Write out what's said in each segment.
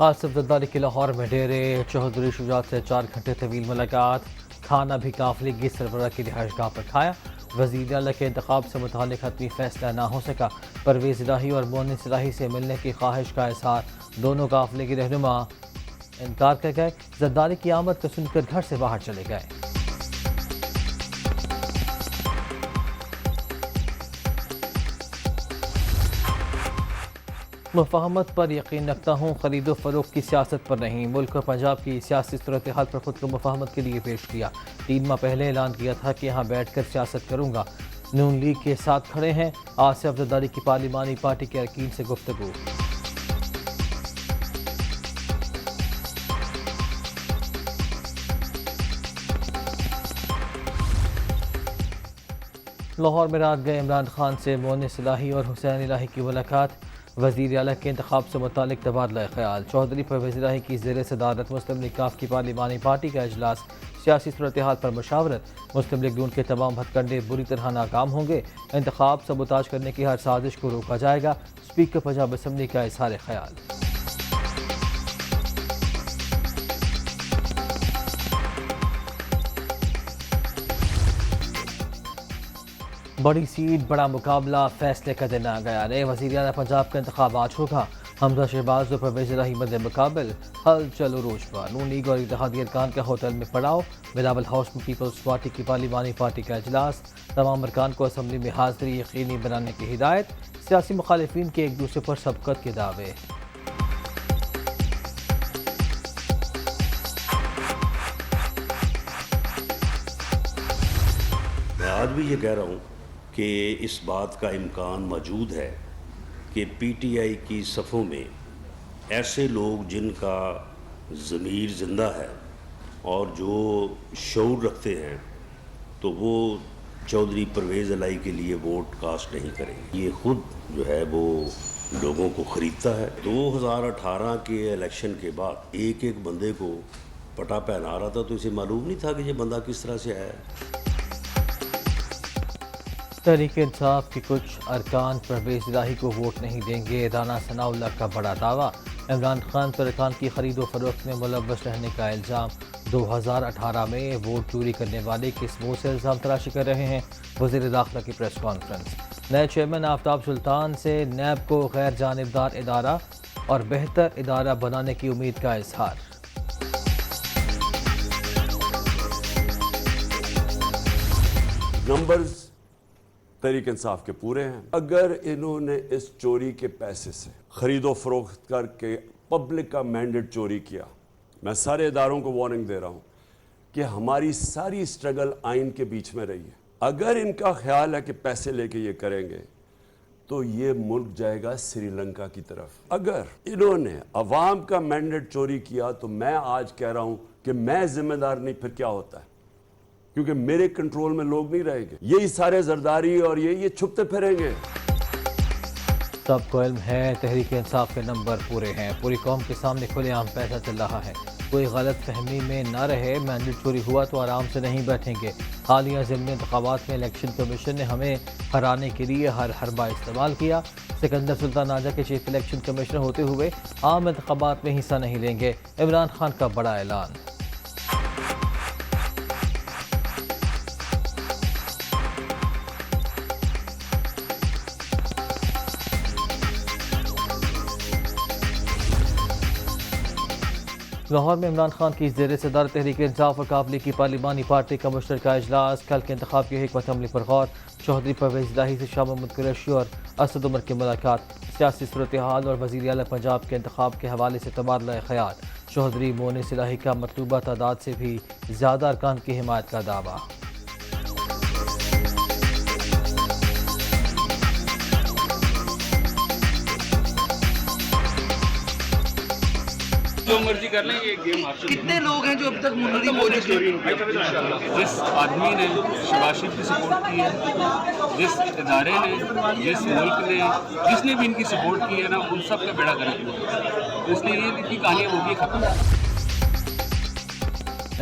آصف زرداری کی لاہور میں ڈیرے چوہدری شجاعت سے 4 گھنٹے طویل ملاقات، کھانا بھی قافلے کی سربراہ کی رہائش گاہ پر کھایا۔ وزیر اعلیٰ کے انتخاب سے متعلق حتمی فیصلہ نہ ہو سکا، پرویز الہی اور مونس الہی سے ملنے کی خواہش کا اظہار، دونوں قافلے کے رہنما انکار کر گئے۔ زرداری کی آمد کو سن کر گھر سے باہر چلے گئے۔ مفاہمت پر یقین رکھتا ہوں، خرید و فروخت کی سیاست پر نہیں۔ ملک اور پنجاب کی سیاسی صورتحال پر خود کو مفاہمت کے لیے پیش کیا۔ 3 ماہ پہلے اعلان کیا تھا کہ یہاں بیٹھ کر سیاست کروں گا۔ نون لیگ کے ساتھ کھڑے ہیں۔ آصف زرداری کی پارلیمانی پارٹی کے اراکین سے گفتگو۔ لاہور میں رات گئے عمران خان سے مونس الہی اور حسین الہی کی ملاقات، وزیر اعلیٰ کے انتخاب سے متعلق تبادلہ خیال۔ چوہدری پرویز الہی کی زیر صدارت مسلم لیگ کاف کی پارلیمانی پارٹی کا اجلاس، سیاسی صورتحال پر مشاورت۔ مسلم لیگ نون کے تمام ہتھ کنڈے بری طرح ناکام ہوں گے، انتخاب سبوتاژ کرنے کی ہر سازش کو روکا جائے گا، اسپیکر پنجاب اسمبلی کا اظہار خیال۔ بڑی سیٹ بڑا مقابلہ، فیصلے کا دن آ گیا۔ نئے وزیر اعلیٰ پنجاب کا انتخاب آج ہوگا۔ حمزہ شہباز اور پرویز الہی مد مقابل، ہل چل عروج پر۔ نون لیگ اور اتحادی ارکان کا ہوٹل میں پڑاؤ، بلاول ہاؤس میں پیپلز پارٹی کی پارلیمانی پارٹی کا اجلاس، تمام ارکان کو اسمبلی میں حاضری یقینی بنانے کی ہدایت، سیاسی مخالفین کے ایک دوسرے پر سبقت کے دعوے۔ میں آج بھی یہ کہہ رہا ہوں کہ اس بات کا امکان موجود ہے کہ پی ٹی آئی کی صفوں میں ایسے لوگ جن کا ضمیر زندہ ہے اور جو شعور رکھتے ہیں تو وہ چودھری پرویز الہی کے لیے ووٹ کاسٹ نہیں کریں گے۔ یہ خود جو ہے وہ لوگوں کو خریدتا ہے۔ 2018 کے الیکشن کے بعد ایک ایک بندے کو پٹا پہنا رہا تھا تو اسے معلوم نہیں تھا کہ یہ بندہ کس طرح سے ہے۔ تحریک انصاف کے کچھ ارکان پرویز الہی کو ووٹ نہیں دیں گے، رانا ثناء اللہ کا بڑا دعویٰ۔ عمران خان پر ارکان کی خرید و فروخت میں ملوث رہنے کا الزام۔ 2018 میں ووٹ چوری کرنے والے کس منہ سے الزام تراشی کر رہے ہیں، وزیر داخلہ کی پریس کانفرنس۔ نئے چیئرمین آفتاب سلطان سے نیب کو غیر جانبدار ادارہ اور بہتر ادارہ بنانے کی امید کا اظہار۔ نمبرز تحریک انصاف کے پورے ہیں۔ اگر انہوں نے اس چوری کے پیسے سے خرید و فروخت کر کے پبلک کا مینڈیٹ چوری کیا، میں سارے اداروں کو وارننگ دے رہا ہوں کہ ہماری ساری سٹرگل آئین کے بیچ میں رہی ہے۔ اگر ان کا خیال ہے کہ پیسے لے کے یہ کریں گے تو یہ ملک جائے گا سری لنکا کی طرف۔ اگر انہوں نے عوام کا مینڈیٹ چوری کیا تو میں آج کہہ رہا ہوں کہ میں ذمہ دار نہیں، پھر کیا ہوتا ہے؟ کیونکہ میرے کنٹرول میں لوگ نہیں رہیں گے، یہی سارے زرداری اور یہ چھپتے پھریں گے۔ سب کو علم ہے تحریک انصاف کے نمبر پورے ہیں، پوری قوم کے سامنے کھلے عام پیسہ چل رہا ہے، کوئی غلط فہمی میں نہ رہے۔ مینڈیٹ چوری ہوا تو آرام سے نہیں بیٹھیں گے۔ حالیہ ضمنی انتخابات میں الیکشن کمیشن نے ہمیں ہرانے کے لیے ہر حربہ استعمال کیا۔ سکندر سلطان راجہ کے چیف الیکشن کمشنر ہوتے ہوئے عام انتخابات میں حصہ نہیں لیں گے، عمران خان کا بڑا اعلان۔ لاہور میں عمران خان کی زیر صدارت تحریک انصاف اور قابلی کی پارلیمانی پارٹی کا مشترکہ کا اجلاس، کل کے انتخاب کی حکمت عملی پر غور۔ چوہدری پرویز الہی سے شاہ محمود قریشی اور اسد عمر کی ملاقات، سیاسی صورتحال اور وزیر اعلیٰ پنجاب کے انتخاب کے حوالے سے تبادلہ خیال۔ چوہدری مونس الہی کا مطلوبہ تعداد سے بھی زیادہ ارکان کی حمایت کا دعویٰ۔ جو مرضی کر لیں، یہ گیم آپ سے۔ کتنے لوگ ہیں جو اب تک منظم ہو چکے ہیں؟ جس آدمی نے شہباز شریف کی سپورٹ کی ہے، جس ادارے نے، جس ملک نے، جس نے بھی ان کی سپورٹ کی ہے نا، ان سب کا بیڑا غرق ہوا۔ اس لیے یہ کی کہانی ہوگی ختم۔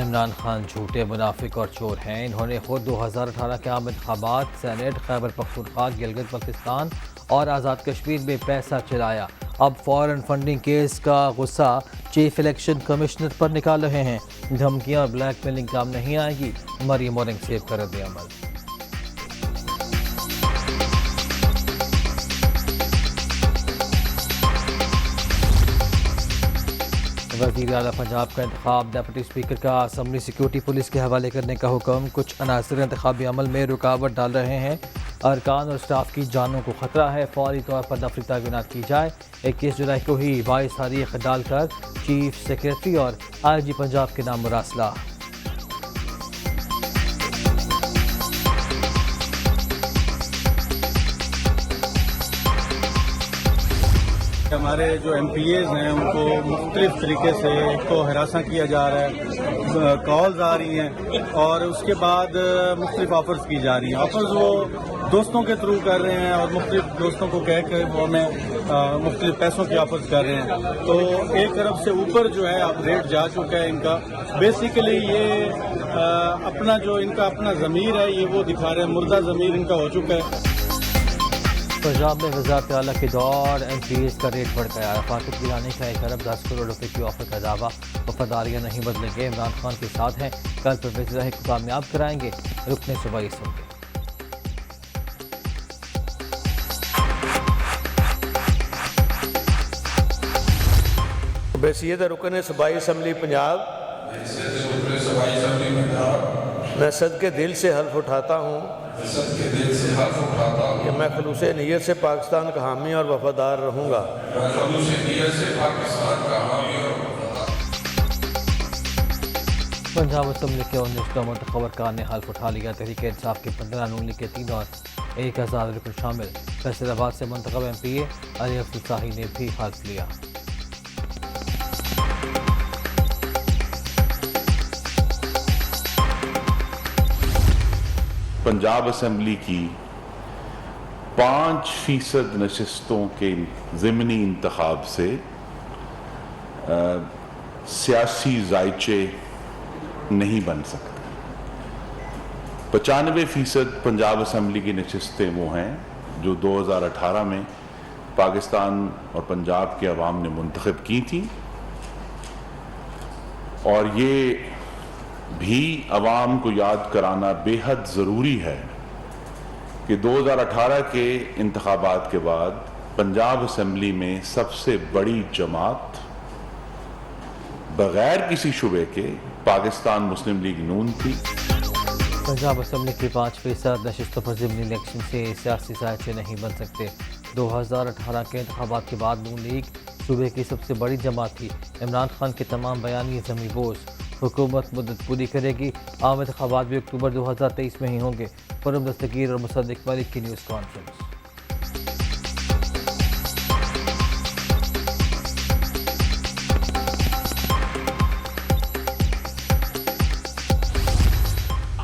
عمران خان جھوٹے منافق اور چور ہیں۔ انہوں نے خود 2018 کے عام انتخابات، سینیٹ، خیبر پختونخوا، گلگت بلتستان اور آزاد کشمیر میں پیسہ چلایا اب فارن فنڈنگ کیس کا غصہ چیف الیکشن کمشنر پر نکال رہے ہیں۔ دھمکیاں اور بلیک میلنگ کام نہیں آئے گی، مریم اورنگزیب کا رد عمل۔ وزیر اعلیٰ پنجاب کا انتخاب، ڈپٹی اسپیکر کا اسمبلی سیکورٹی پولیس کے حوالے کرنے کا حکم۔ کچھ عناصر انتخابی عمل میں رکاوٹ ڈال رہے ہیں، ارکان اور اسٹاف کی جانوں کو خطرہ ہے، فوری طور پر دفتری تعینات کی جائے۔ 21 جولائی کو ہی 22 تاریخ ڈال کر چیف سیکریٹری اور آئی جی پنجاب کے نام مراسلہ۔ ہمارے جو ایم پی ایز ہیں ان کو مختلف طریقے سے ایک تو ہراساں کیا جا رہا ہے، کالز آ رہی ہیں اور اس کے بعد مختلف آفرز کی جا رہی ہیں۔ آفرز وہ دوستوں کے تھرو کر رہے ہیں اور مختلف دوستوں کو کہہ کے وہ ہمیں مختلف پیسوں کی آفرز کر رہے ہیں، تو 1 ارب سے اوپر جو ہے اب ریٹ جا چکا ہے ان کا۔ بیسیکلی یہ اپنا جو ان کا اپنا ضمیر ہے یہ وہ دکھا رہے ہیں، مردہ ضمیر ان کا ہو چکا ہے۔ پنجاب میں وزارت اعلیٰ کے دور ایم پی ایز کا ریٹ بڑھ گیا۔ رفاقت گرانے کا 1 ارب 10 کروڑ روپے کی آفر کا دعویٰ، وفاداریاں نہیں بدلیں گے، عمران خان کے ساتھ ہیں، کل پرویز الہی کو کامیاب کرائیں گے، رکن صوبائی اسمبلی۔ بحیثیت رکن صوبائی اسمبلی پنجاب میں صدقے دل سے حلف اٹھاتا ہوں کہ میں خلوص نیت سے پاکستان کا حامی اور وفادار رہوں گا۔ پنجاب اسمبلی کے 19 منتخب ارکان نے حلف اٹھا لیا۔ تحریک انصاف کے 15، نون لیگ کے 3 اور 1000 رکن شامل۔ فیصل آباد سے منتخب ایم پی اے علی عبدالصاحی نے بھی حلف لیا۔ پنجاب اسمبلی کی 5% نشستوں کے ضمنی انتخاب سے سیاسی ذائچے نہیں بن سکتے۔ 95% پنجاب اسمبلی کی نشستیں وہ ہیں جو 2018 میں پاکستان اور پنجاب کے عوام نے منتخب کی تھیں، اور یہ بھی عوام کو یاد کرانا بے حد ضروری ہے کہ 2018 کے انتخابات کے بعد پنجاب اسمبلی میں سب سے بڑی جماعت بغیر کسی شبے کے پاکستان مسلم لیگ نون تھی۔ پنجاب اسمبلی کی 5% نشستوں پر ضمنی الیکشن سے سیاسی ذائچے نہیں بن سکتے۔ 2018 کے انتخابات کے بعد نون لیگ صوبے کی سب سے بڑی جماعت تھی۔ عمران خان کے تمام بیان یہ ضمنی بوجھ، حکومت مدت پوری کرے گی، عام انتخابات بھی اکتوبر 2023 میں ہی ہوں گے۔ پرم دستگیر اور مصدق ملک کی نیوز کانفرنس۔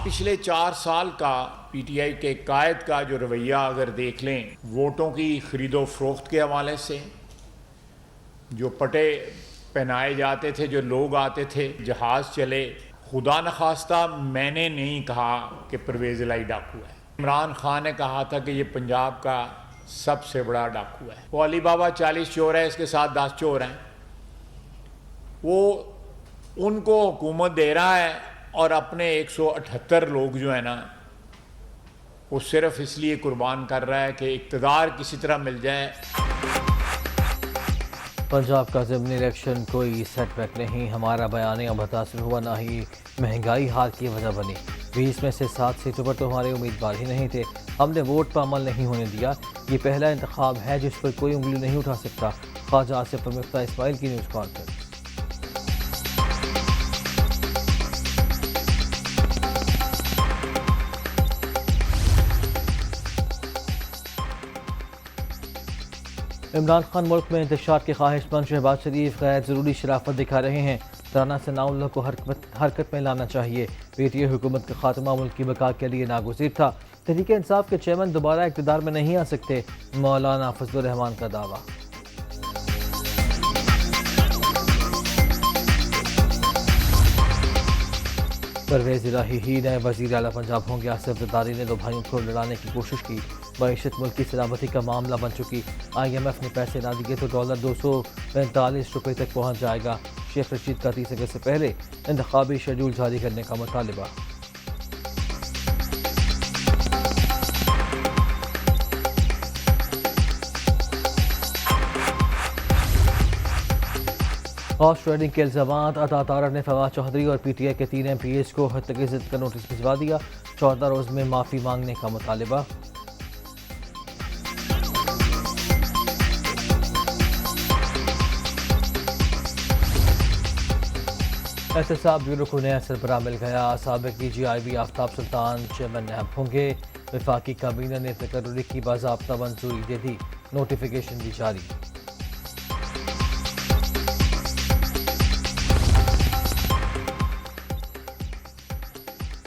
پچھلے 4 سال کا پی ٹی آئی کے قائد کا جو رویہ اگر دیکھ لیں، ووٹوں کی خرید و فروخت کے حوالے سے، جو پٹے پہنائے جاتے تھے، جو لوگ آتے تھے، جہاز چلے، خدا نخواستہ میں نے نہیں کہا کہ پرویز الہی ڈاکو ہے۔ عمران خان نے کہا تھا کہ یہ پنجاب کا سب سے بڑا ڈاکو ہے۔ وہ علی بابا 40 چور ہے، اس کے ساتھ 10 چور ہیں، وہ ان کو حکومت دے رہا ہے، اور اپنے 178 لوگ جو ہیں نا وہ صرف اس لیے قربان کر رہا ہے کہ اقتدار کسی طرح مل جائے۔ پنجاب کا ضمنی الیکشن کوئی سیٹ بیک نہیں، ہمارا بیانیہ متاثر ہوا، نہ ہی مہنگائی ہار کی وجہ بنی۔ 20 میں سے 7 سیٹوں پر تو ہمارے امیدوار ہی نہیں تھے، ہم نے ووٹ پر عمل نہیں ہونے دیا۔ یہ پہلا انتخاب ہے جس پر کوئی انگلی نہیں اٹھا سکتا۔ خواجہ آصف مفتاح اسماعیل کی نیوز کانفرنس۔ عمران خان ملک میں انتشار کے خواہش مند شہباز شریف غیر ضروری شرافت دکھا رہے ہیں۔ ترانہ ثناء اللہ کو حرکت میں لانا چاہیے۔ پی ٹی آئی حکومت کا خاتمہ ملک کی بقا کے لیے ناگزیر تھا۔ تحریک انصاف کے چیئرمین دوبارہ اقتدار میں نہیں آ سکتے، مولانا فضل الرحمان کا دعویٰ۔ پرویز الہی ہی نئے وزیر اعلیٰ پنجاب ہوں گے. آصف زرداری نے دو بھائیوں کو لڑانے کی کوشش کی. معیشت ملک کی سلامتی کا معاملہ بن چکی. IMF نے پیسے نہ دیے تو ڈالر 245 روپے تک پہنچ جائے گا. شیخ رشید کا 30 اگست سے پہلے انتخابی شیڈول جاری کرنے کا مطالبہ. ہارس ٹریڈنگ کے الزامات عطا تارڑ نے فواد چودھری اور PTI کے 3 MPAs کو حد ضد کا نوٹس بھجوا دیا. 14 روز میں معافی مانگنے کا مطالبہ. احتساب بیورو کو نیا سربراہ مل گیا. سابق DGIB آفتاب سلطان چیئرمین نیب ہوں گے. وفاقی کابینہ نے تقرری کی باضابطہ منظوری دے دی. نوٹیفیکیشن بھی جاری.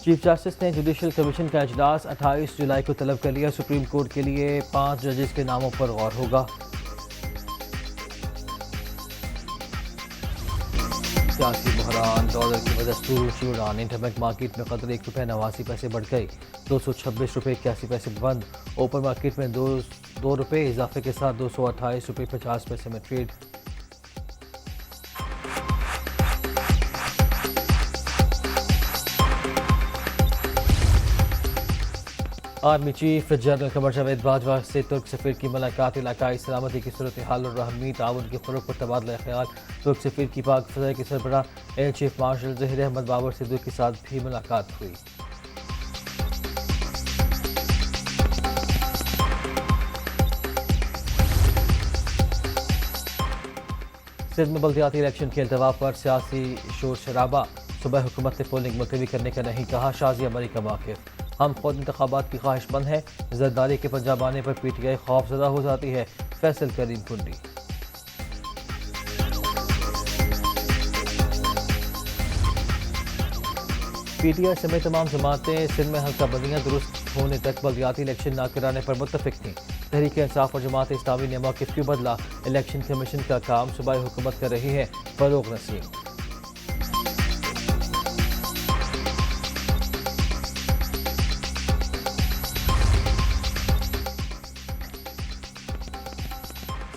چیف جسٹس نے جوڈیشل کمیشن کا اجلاس 28 جولائی کو طلب کر لیا. سپریم کورٹ کے لیے 5 ججز کے ناموں پر غور ہوگا. سیاسی بحران. ڈالر کی بدستور اونچی اڑان. انٹربینک مارکیٹ میں قدر ₹1.89 بڑھ گئی. 226 روپے 81 پیسے بند. اوپن مارکیٹ میں 2 روپے اضافے کے ساتھ 228 روپے 50 پیسے میں trade. Army chief general Qamar Javed Bajwa سے ترک سفیر کی ملاقات. علاقائی سلامتی کی صورتحال اور باہمی تعاون کے فروغ پر تبادلہ خیال. ترک سفیر کی پاک فضائیہ کے سربراہ air chief marshal Zaheer Ahmed Babar Siddiqui کے ساتھ بھی ملاقات ہوئی. سندھ میں بلدیاتی الیکشن کے التوا پر سیاسی شور شرابہ. صبح حکومت نے پولنگ ملتوی کرنے کا نہیں کہا. شازیہ مری کا موقف. ہم خود انتخابات کی خواہش مند ہیں. زرداری کے پنجاب آنے پر PTI خوف زدہ ہو جاتی ہے. فیصل کریم کنڈی. PTI سمیت تمام جماعتیں سندھ میں حلقہ بندیاں درست ہونے تک بلدیاتی الیکشن نہ کرانے پر متفق تھیں. تحریک انصاف اور جماعت اسلامی نے موقف کیوں بدلا؟ الیکشن کمیشن کا کام صوبائی حکومت کر رہی ہے. فاروق نسیم.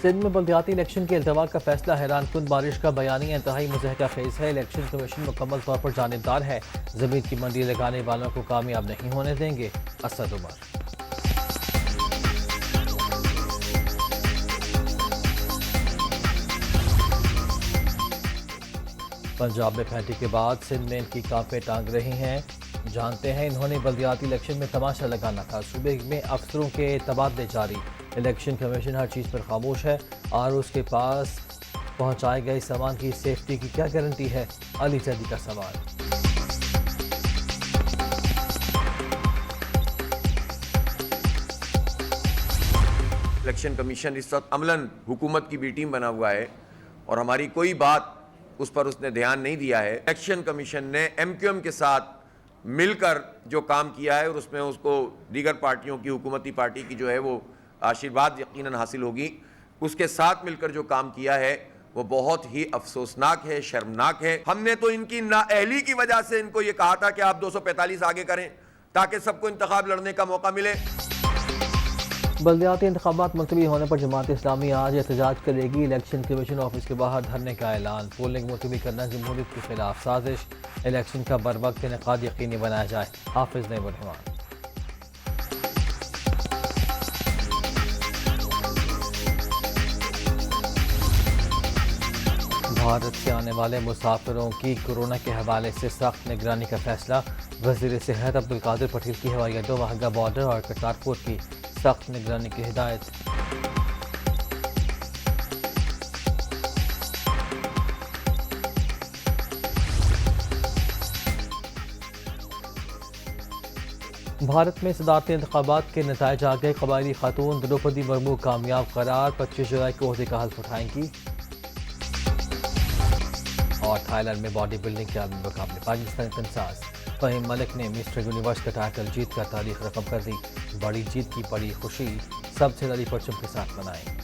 سندھ میں بلدیاتی الیکشن کے التوا کا فیصلہ حیران کن. بارش کا بیانیہ انتہائی مضحکہ خیز ہے. الیکشن کمیشن مکمل طور پر جانبدار ہے. زمین کی منڈی لگانے والوں کو کامیاب نہیں ہونے دیں گے. اسد عمر. پنجاب میں پھینٹی کے بعد سندھ میں ان کی کانپیں ٹانگ رہی ہیں. جانتے ہیں انہوں نے بلدیاتی الیکشن میں تماشا لگانا تھا. صوبے میں افسروں کے تبادلے جاری. الیکشن کمیشن ہر چیز پر خاموش ہے. اور اس کے پاس پہنچائے گئے سامان کی سیفٹی کی کیا گارنٹی ہے؟ علی زیدی کا سوال. الیکشن کمیشن اس وقت عملاً حکومت کی بی ٹیم بنا ہوا ہے اور ہماری کوئی بات اس پر اس نے دھیان نہیں دیا ہے. الیکشن کمیشن نے MQM کے ساتھ مل کر جو کام کیا ہے اور اس میں اس کو دیگر پارٹیوں کی حکومتی پارٹی کی جو ہے وہ آشیرواد یقیناً حاصل ہوگی. اس کے ساتھ مل کر جو کام کیا ہے وہ بہت ہی افسوسناک ہے, شرمناک ہے. ہم نے تو ان کی نااہلی کی وجہ سے ان کو یہ کہا تھا کہ آپ 245 آگے کریں تاکہ سب کو انتخاب لڑنے کا موقع ملے. بلدیاتی انتخابات ملتوی ہونے پر جماعت اسلامی آج احتجاج کرے گی. الیکشن کمیشن آفس کے باہر دھرنے کا اعلان. پولنگ ملتوی کرنا جمہوریت کے خلاف سازش. الیکشن کا بروقت انعقاد یقینی بنایا جائے. حافظ نعیم الرحمان. بھارت سے آنے والے مسافروں کی کورونا کے حوالے سے سخت نگرانی کا فیصلہ. وزیر صحت عبدالقادر پٹیل کی ہوائی اڈوں واہگہ بارڈر اور کرتارپور کی سخت نگرانی کی ہدایت. بھارت میں صدارتی انتخابات کے نتائج آ گئے. قبائلی خاتون دروپدی مرمو کامیاب قرار. 25 جولائی کو عہدے کا حلف اٹھائیں گی. اور تھائی لینڈ میں باڈی بلڈنگ کے عالمی مقابلے. پاکستانی تنساز فہیم ملک نے مسٹر یونیورس کا ٹائٹل جیت کر تاریخ رقم کر دی. بڑی جیت کی بڑی خوشی سب سے بڑی پرچم کے ساتھ منائیں.